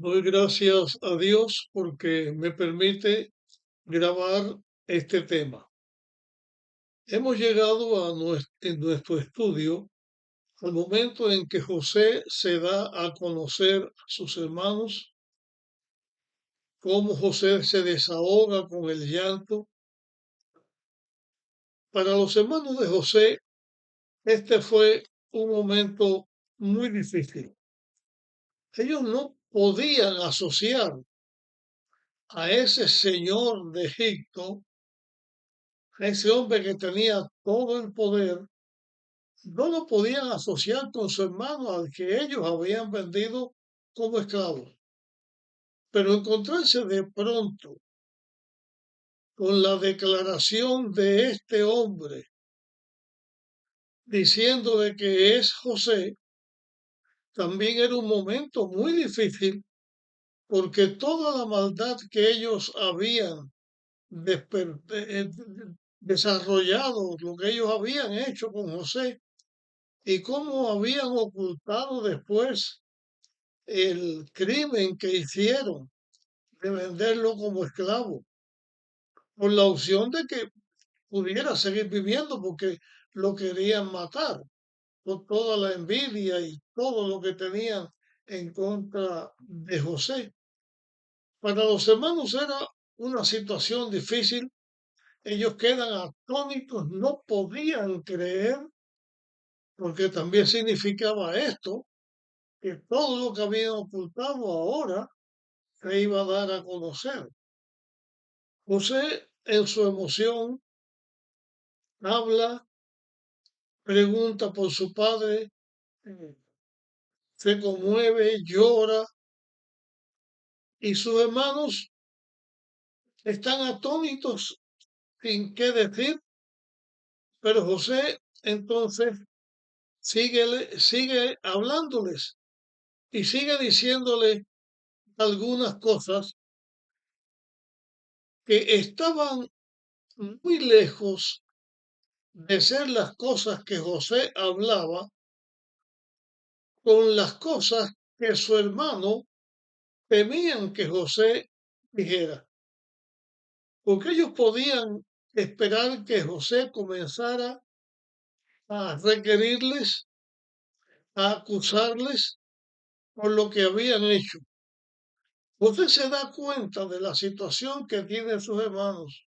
Doy gracias a Dios porque me permite grabar este tema. Hemos llegado en nuestro estudio al momento en que José se da a conocer a sus hermanos, cómo José se desahoga con el llanto. Para los hermanos de José, este fue un momento muy difícil. Ellos no podían asociar a ese señor de Egipto, a ese hombre que tenía todo el poder, no lo podían asociar con su hermano al que ellos habían vendido como esclavos. Pero encontrarse de pronto con la declaración de este hombre diciendo de que es José, también era un momento muy difícil porque toda la maldad que ellos habían desarrollado, lo que ellos habían hecho con José y cómo habían ocultado después el crimen que hicieron de venderlo como esclavo, por la opción de que pudiera seguir viviendo porque lo querían matar, por toda la envidia y todo lo que tenían en contra de José. Para los hermanos era una situación difícil, ellos quedan atónitos, no podían creer, porque también significaba esto, que todo lo que habían ocultado ahora se iba a dar a conocer. José, en su emoción, habla, pregunta por su padre, eh, se conmueve, llora, y sus hermanos están atónitos sin qué decir, pero José entonces sigue hablándoles y sigue diciéndole algunas cosas que estaban muy lejos de ser las cosas que José hablaba con las cosas que su hermano temían que José dijera, porque ellos podían esperar que José comenzara a requerirles, a acusarles por lo que habían hecho. José se da cuenta de la situación que tienen sus hermanos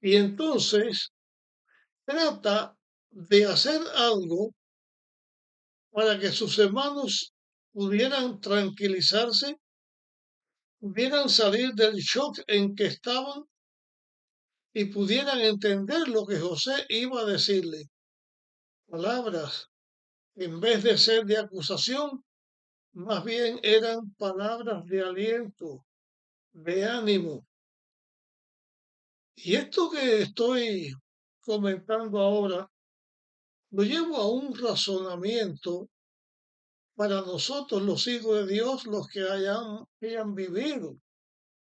y entonces trata de hacer algo para que sus hermanos pudieran tranquilizarse, pudieran salir del shock en que estaban y pudieran entender lo que José iba a decirle. Palabras, en vez de ser de acusación, más bien eran palabras de aliento, de ánimo. Y esto que estoy comentando ahora lo llevo a un razonamiento para nosotros, los hijos de Dios, los que hayan vivido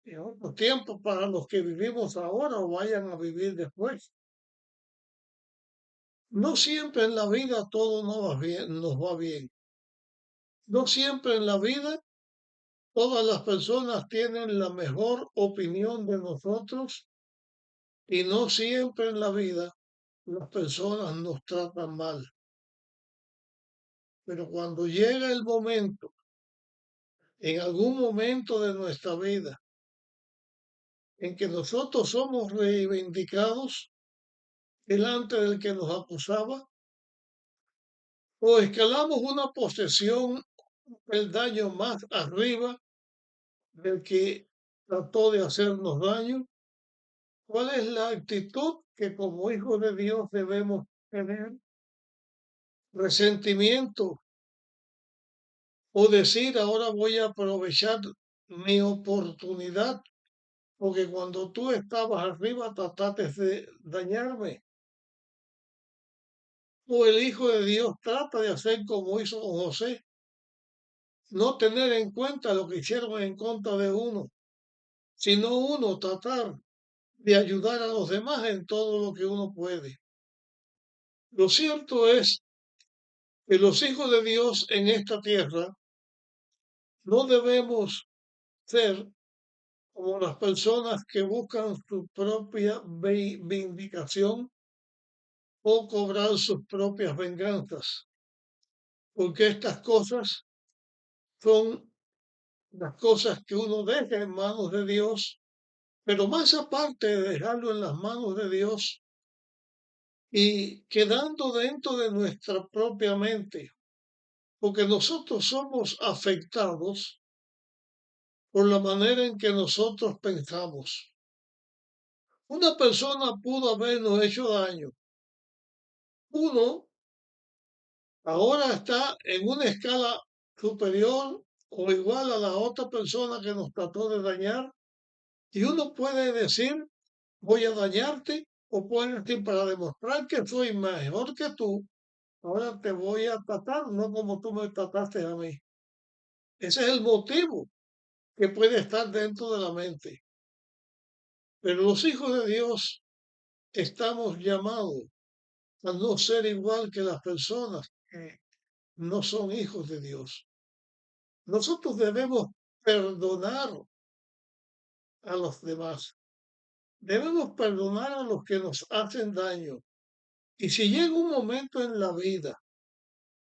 en otros tiempos, para los que vivimos ahora o vayan a vivir después. No siempre en la vida todo nos va bien. No siempre en la vida todas las personas tienen la mejor opinión de nosotros y no siempre en la vida las personas nos tratan mal. Pero cuando llega el momento, en algún momento de nuestra vida, en que nosotros somos reivindicados delante del que nos acusaba, o escalamos una posesión, el daño más arriba del que trató de hacernos daño, ¿cuál es la actitud que como hijos de Dios debemos tener? Resentimiento o decir ahora voy a aprovechar mi oportunidad porque cuando tú estabas arriba trataste de dañarme. O el Hijo de Dios trata de hacer como hizo con José, no tener en cuenta lo que hicieron en contra de uno, sino uno tratar de ayudar a los demás en todo lo que uno puede. Lo cierto es que los hijos de Dios en esta tierra No debemos ser como las personas que buscan su propia vindicación o cobrar sus propias venganzas, porque estas cosas son las cosas que uno deja en manos de Dios, pero más aparte de dejarlo en las manos de Dios y quedando dentro de nuestra propia mente, porque nosotros somos afectados por la manera en que nosotros pensamos. Una persona pudo habernos hecho daño. Uno ahora está en una escala superior o igual a la otra persona que nos trató de dañar. Y uno puede decir, voy a dañarte, o puede decir, para demostrar que soy mejor que tú, ahora te voy a tratar, no como tú me trataste a mí. Ese es el motivo que puede estar dentro de la mente. Pero los hijos de Dios estamos llamados a no ser igual que las personas que no son hijos de Dios. Nosotros debemos perdonar a los demás. Debemos perdonar a los que nos hacen daño. Y si llega un momento en la vida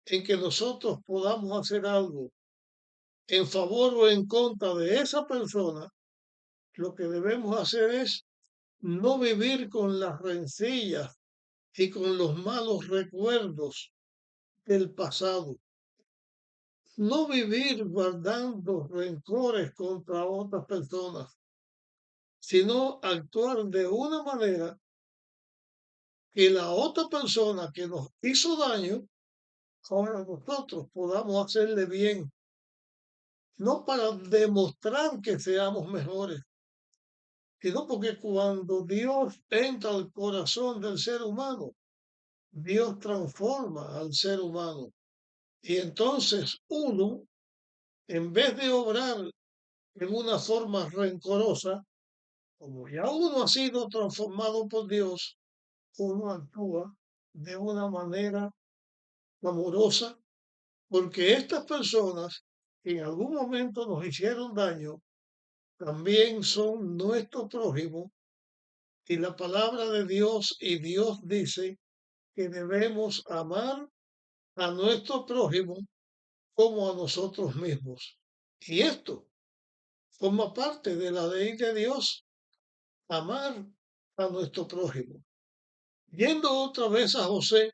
en que nosotros podamos hacer algo en favor o en contra de esa persona, lo que debemos hacer es no vivir con las rencillas y con los malos recuerdos del pasado. No vivir guardando rencores contra otras personas, sino actuar de una manera que la otra persona que nos hizo daño, ahora nosotros podamos hacerle bien, no para demostrar que seamos mejores, sino porque cuando Dios entra al corazón del ser humano, Dios transforma al ser humano. Y entonces uno, en vez de obrar en una forma rencorosa, como ya uno ha sido transformado por Dios, uno actúa de una manera amorosa, porque estas personas que en algún momento nos hicieron daño, también son nuestro prójimo, y la palabra de Dios y Dios dice que debemos amar a nuestro prójimo como a nosotros mismos. Y esto forma parte de la ley de Dios, amar a nuestro prójimo. Yendo otra vez a José,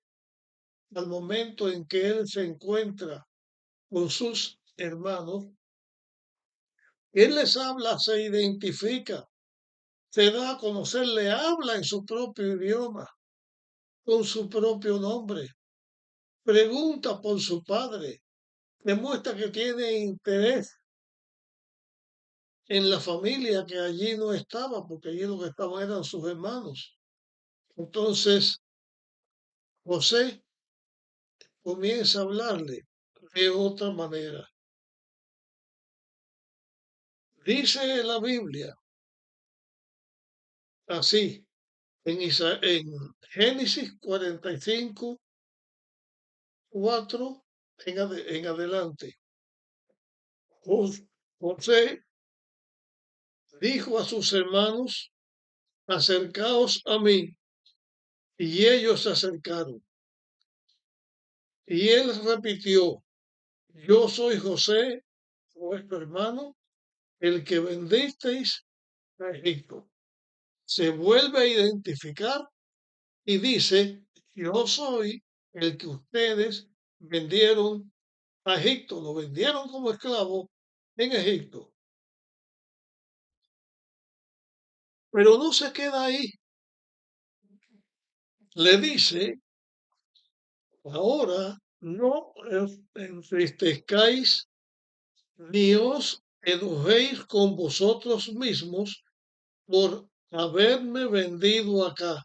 al momento en que él se encuentra con sus hermanos, él les habla, se identifica, se da a conocer, le habla en su propio idioma, con su propio nombre, pregunta por su padre, demuestra que tiene interés en la familia que allí no estaba, porque allí lo que estaban eran sus hermanos. Entonces, José comienza a hablarle de otra manera. Dice la Biblia así, en Génesis 45, 4 en adelante. José dijo a sus hermanos, acercaos a mí, y ellos se acercaron. Y él repitió, yo soy José, vuestro hermano, el que vendisteis a Egipto. Se vuelve a identificar y dice, yo soy el que ustedes vendieron a Egipto, lo vendieron como esclavo en Egipto. Pero no se queda ahí. Le dice, ahora no os entristezcáis ni os enojéis con vosotros mismos por haberme vendido acá.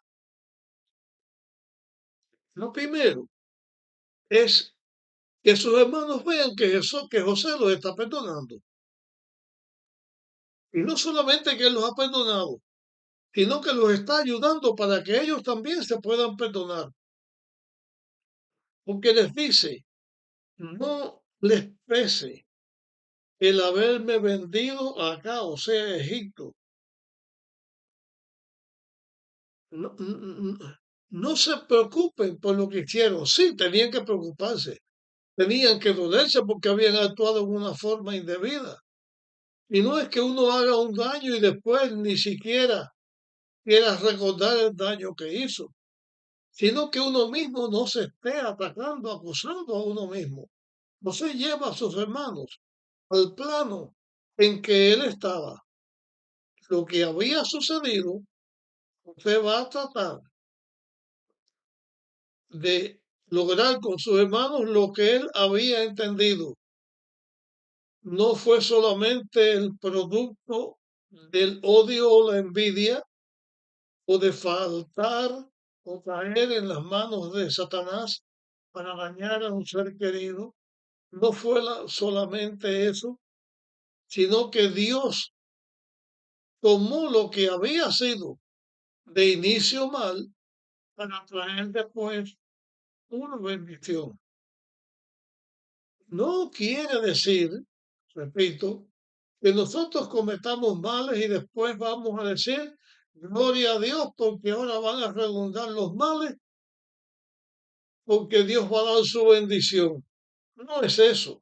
Lo primero es que sus hermanos vean que José los está perdonando. Y no solamente que él los ha perdonado, sino que los está ayudando para que ellos también se puedan perdonar. Porque les dice, no les pese el haberme vendido acá, o sea, a Egipto. No, no se preocupen por lo que hicieron. Sí, tenían que preocuparse, tenían que dolerse porque habían actuado en una forma indebida. Y no es que uno haga un daño y después ni siquiera quiera recordar el daño que hizo, sino que uno mismo no se esté atacando, acusando a uno mismo. No se lleva a sus hermanos al plano en que él estaba. Lo que había sucedido, usted va a tratar de lograr con sus hermanos lo que él había entendido. No fue solamente el producto del odio o la envidia o de faltar o caer en las manos de Satanás para dañar a un ser querido. No fue solamente eso, sino que Dios tomó lo que había sido de inicio mal para traer después una bendición. No quiere decir, repito, que nosotros cometamos males y después vamos a decir, gloria a Dios, porque ahora van a redundar los males, porque Dios va a dar su bendición. No es eso.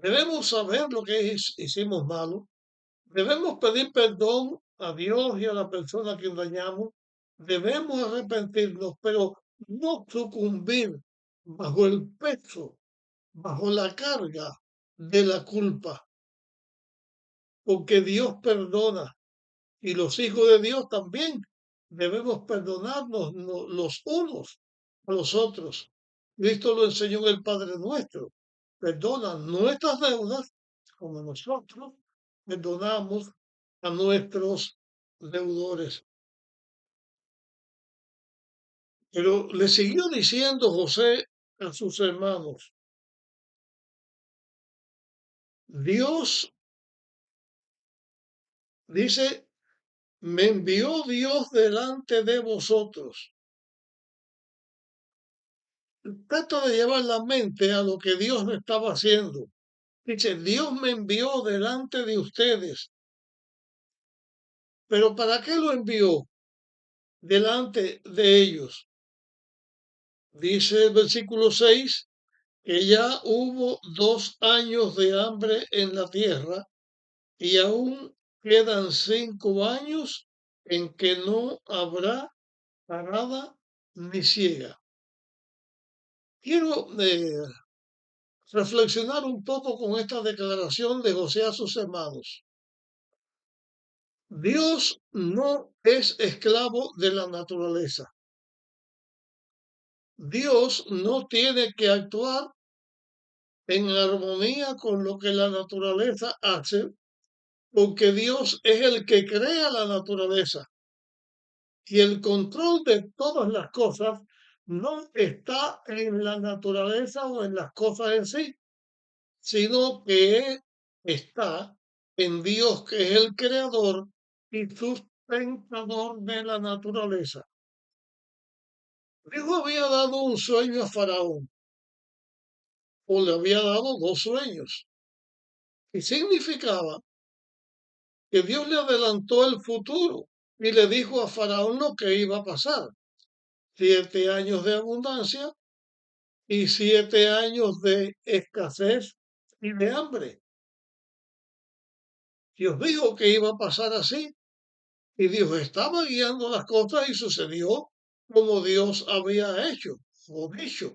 Debemos saber lo que hicimos malo. Debemos pedir perdón a Dios y a la persona que dañamos. Debemos arrepentirnos, pero no sucumbir bajo el peso, bajo la carga de la culpa, porque Dios perdona y los hijos de Dios también debemos perdonarnos los unos a los otros. Cristo lo enseñó en el Padre Nuestro. Perdona nuestras deudas como nosotros perdonamos a nuestros deudores. Pero le siguió diciendo José a sus hermanos, Dios dice, me envió Dios delante de vosotros. Trata de llevar la mente a lo que Dios estaba haciendo. Dice, Dios me envió delante de ustedes. ¿Pero para qué lo envió delante de ellos? Dice el versículo 6 que ya hubo 2 años de hambre en la tierra y aún quedan 5 años en que no habrá parada ni ciega. Quiero reflexionar un poco con esta declaración de José a sus hermanos. Dios no es esclavo de la naturaleza. Dios no tiene que actuar en armonía con lo que la naturaleza hace, porque Dios es el que crea la naturaleza y el control de todas las cosas no está en la naturaleza o en las cosas en sí, sino que está en Dios, que es el creador y sustentador de la naturaleza. Dios había dado un sueño a Faraón, o le había dado 2 sueños, y significaba que Dios le adelantó el futuro y le dijo a Faraón lo que iba a pasar. 7 años de abundancia y 7 años de escasez y de hambre. Dios dijo que iba a pasar así y Dios estaba guiando las cosas y sucedió como Dios había hecho o dicho,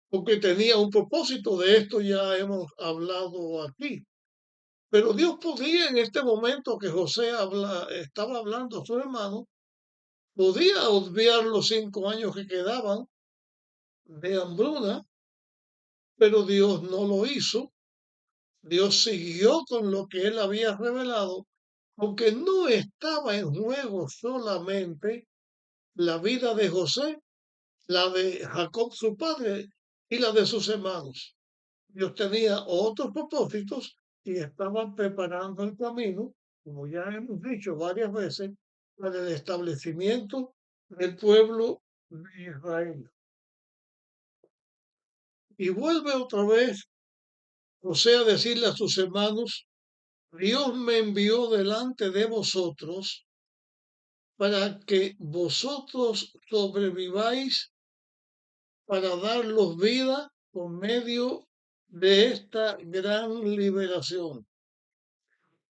porque tenía un propósito. De esto ya hemos hablado aquí. Pero Dios podía en este momento que José estaba hablando a su hermano, podía obviar los 5 años que quedaban de hambruna, pero Dios no lo hizo. Dios siguió con lo que él había revelado, aunque no estaba en juego solamente la vida de José, la de Jacob su padre y la de sus hermanos. Dios tenía otros propósitos y estaba preparando el camino, como ya hemos dicho varias veces, para el establecimiento del pueblo de Israel. Y vuelve otra vez José a decirle a sus hermanos, Dios me envió delante de vosotros para que vosotros sobreviváis, para darlos vida por medio de esta gran liberación.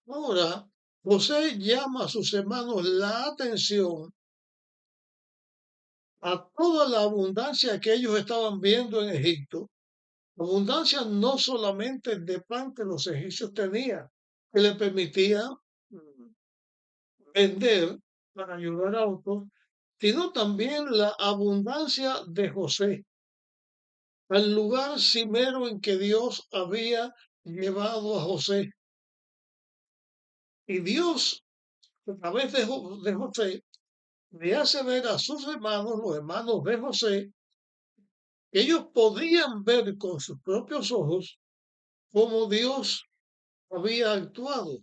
Ahora, José llama a sus hermanos la atención a toda la abundancia que ellos estaban viendo en Egipto. Abundancia no solamente de pan que los egipcios tenían, que le permitía vender para ayudar a otros, sino también la abundancia de José, al lugar cimero en que Dios había llevado a José. Y Dios, a través de José, le hace ver a sus hermanos, los hermanos de José, que ellos podían ver con sus propios ojos cómo Dios había actuado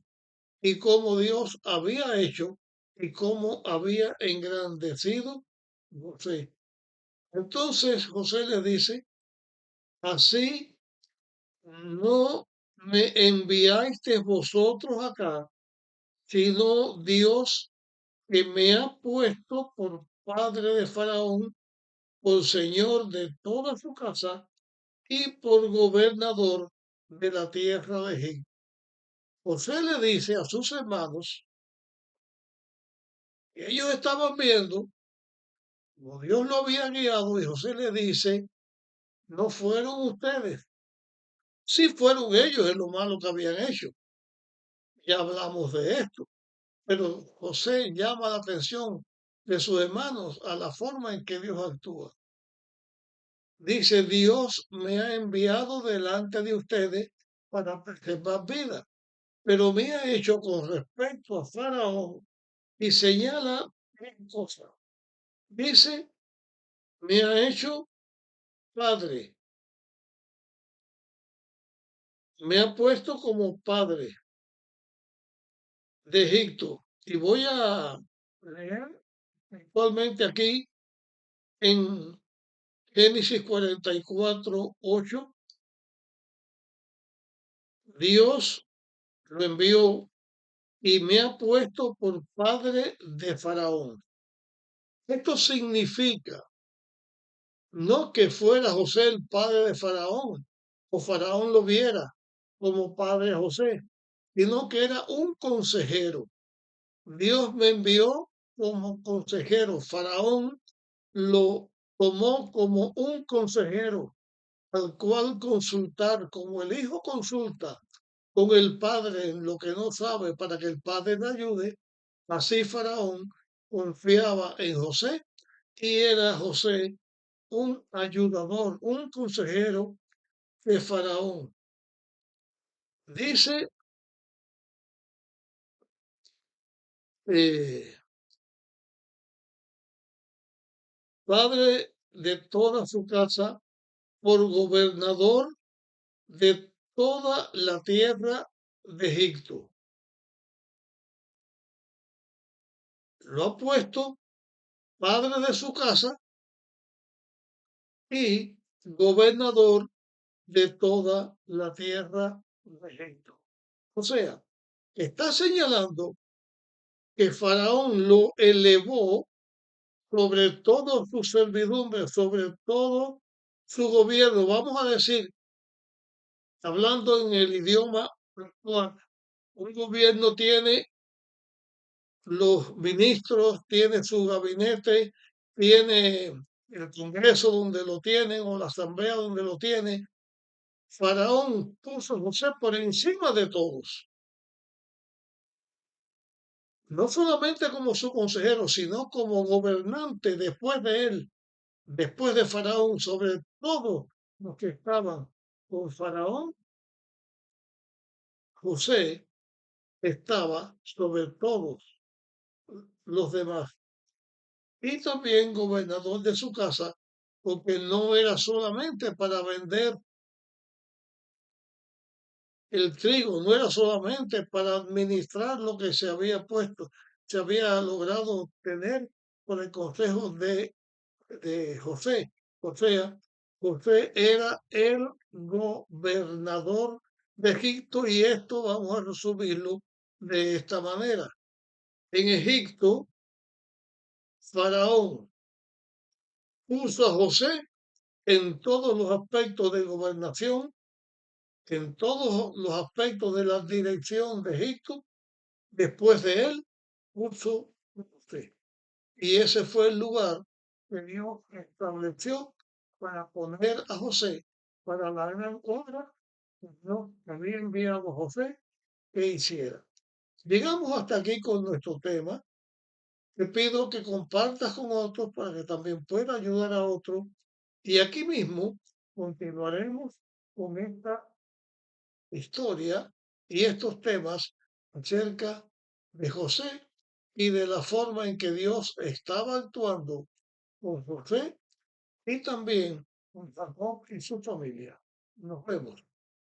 y cómo Dios había hecho y cómo había engrandecido José. Entonces José le dice, así no me enviasteis vosotros acá, sino Dios que me ha puesto por padre de Faraón, por señor de toda su casa y por gobernador de la tierra de Egipto. José le dice a sus hermanos que ellos estaban viendo como Dios lo había guiado y José le dice, no fueron ustedes, sí fueron ellos en lo malo que habían hecho. Ya hablamos de esto, pero José llama la atención de sus hermanos a la forma en que Dios actúa. Dice, Dios me ha enviado delante de ustedes para preservar vida, pero me ha hecho con respecto a Faraón y señala tres cosas. Dice, me ha hecho padre, me ha puesto como padre de Egipto. Y voy a leer actualmente aquí en Génesis 44:8. Dios lo envió y me ha puesto por padre de Faraón. Esto significa no que fuera José el padre de Faraón o Faraón lo viera como padre de José, sino que era un consejero. Dios me envió como consejero. Faraón lo tomó como un consejero al cual consultar, como el hijo consulta con el padre en lo que no sabe para que el padre le ayude. Así Faraón confiaba en José y era José un ayudador, un consejero de Faraón. Dice, eh, padre de toda su casa, por gobernador de toda la tierra de Egipto. Lo ha puesto padre de su casa y gobernador de toda la tierra de Egipto. O sea, está señalando que Faraón lo elevó sobre todo su servidumbre, sobre todo su gobierno. Vamos a decir, hablando en el idioma actual, un gobierno tiene los ministros, tiene su gabinete, tiene el Congreso donde lo tienen o la Asamblea donde lo tiene. Faraón puso a José por encima de todos, no solamente como su consejero, sino como gobernante después de él, después de Faraón, sobre todos los que estaban con Faraón. José estaba sobre todos los demás y también gobernador de su casa, porque no era solamente para vender el trigo, no era solamente para administrar lo que se había puesto, se había logrado tener por el consejo de José. O sea, José era el gobernador de Egipto y esto vamos a resumirlo de esta manera. En Egipto, Faraón puso a José en todos los aspectos de gobernación, en todos los aspectos de la dirección de Egipto. Después de él puso a José. Y ese fue el lugar que Dios estableció para poner a José para la gran obra que Dios había enviado a José que hiciera. Llegamos hasta aquí con nuestro tema. Te pido que compartas con otros para que también pueda ayudar a otros. Y aquí mismo continuaremos con esta historia y estos temas acerca de José y de la forma en que Dios estaba actuando con José y también con Jacob y su familia. Nos vemos.